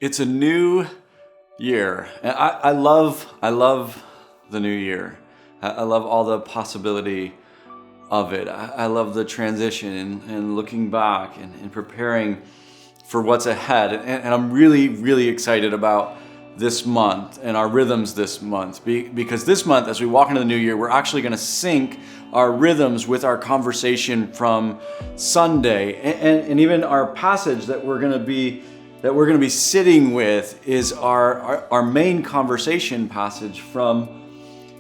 It's a new year. And I love the new year. I love all the possibility of it. I love the transition and looking back and preparing for what's ahead. And I'm really excited about this month and our rhythms this month. Because this month, as we walk into the new year, we're actually going to sync our rhythms with our conversation from Sunday. And even our passage that we're going to be sitting with is our main conversation passage from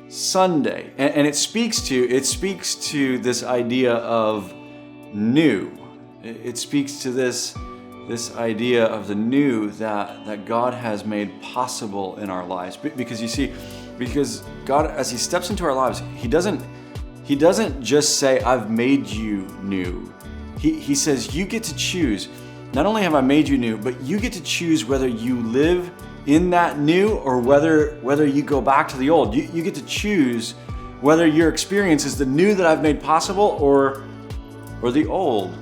Sunday. And it speaks to this idea of new. It speaks to this idea of the new that God has made possible in our lives. Because you see, because God, as He steps into our lives, He doesn't just say, "I've made you new." He says, you get to choose. Not only have I made you new, but you get to choose whether you live in that new or whether you go back to the old. You get to choose whether your experience is the new that I've made possible or the old.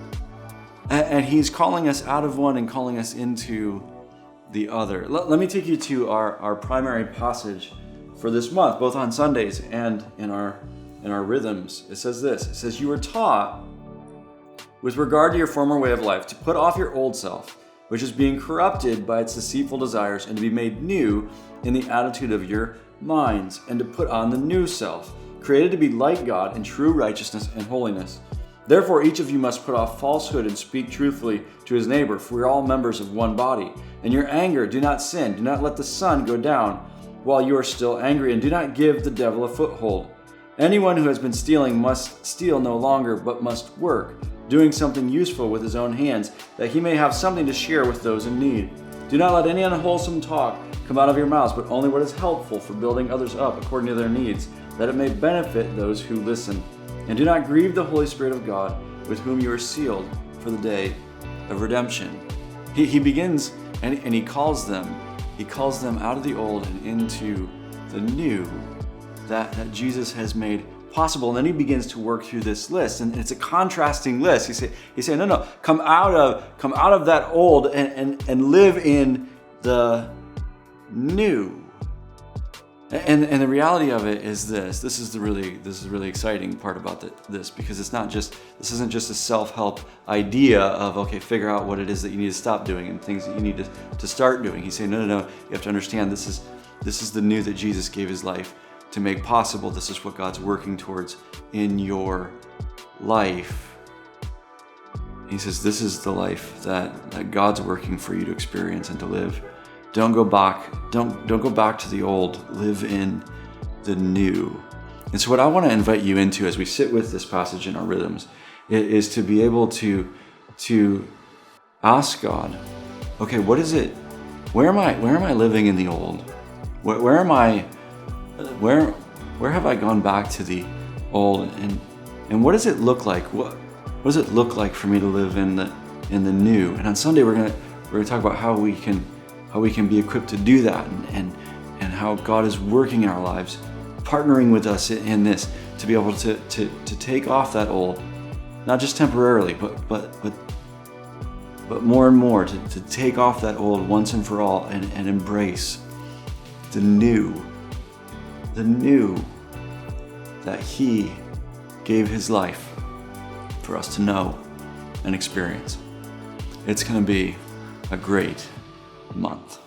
And He's calling us out of one and calling us into the other. Let me take you to our primary passage for this month, both on Sundays and in our rhythms. It says this. It says, "You were taught, with regard to your former way of life, to put off your old self, which is being corrupted by its deceitful desires, and to be made new in the attitude of your minds, and to put on the new self, created to be like God in true righteousness and holiness. Therefore, each of you must put off falsehood and speak truthfully to his neighbor, for we are all members of one body. In your anger, do not sin. Do not let the sun go down while you are still angry, and do not give the devil a foothold. Anyone who has been stealing must steal no longer, but must work, doing something useful with his own hands, that he may have something to share with those in need. Do not let any unwholesome talk come out of your mouths, but only what is helpful for building others up according to their needs, that it may benefit those who listen. And do not grieve the Holy Spirit of God, with whom you are sealed for the day of redemption." He begins and he calls them out of the old and into the new that Jesus has made possible. And then He begins to work through this list, and it's a contrasting list. He's saying, no, come out of that old and live in the new. And the reality of it is this is the really exciting part about this, because this isn't just a self-help idea of, okay, figure out what it is that you need to stop doing and things that you need to start doing. He's saying, no, you have to understand this is the new that Jesus gave His life to make possible. This is what God's working towards in your life. He says, this is the life that God's working for you to experience and to live. Don't go back to the old. Live in the new. And so what I want to invite you into as we sit with this passage in our rhythms is to be able to ask God, okay, what is it? Where am I living in the old? Where have I gone back to the old? And what does it look like? What does it look like for me to live in the new? And on Sunday we're gonna talk about how we can be equipped to do that, and how God is working in our lives, partnering with us in this to be able to take off that old, not just temporarily, but more and more to take off that old once and for all and embrace the new that He gave His life for us to know and experience. It's going to be a great month.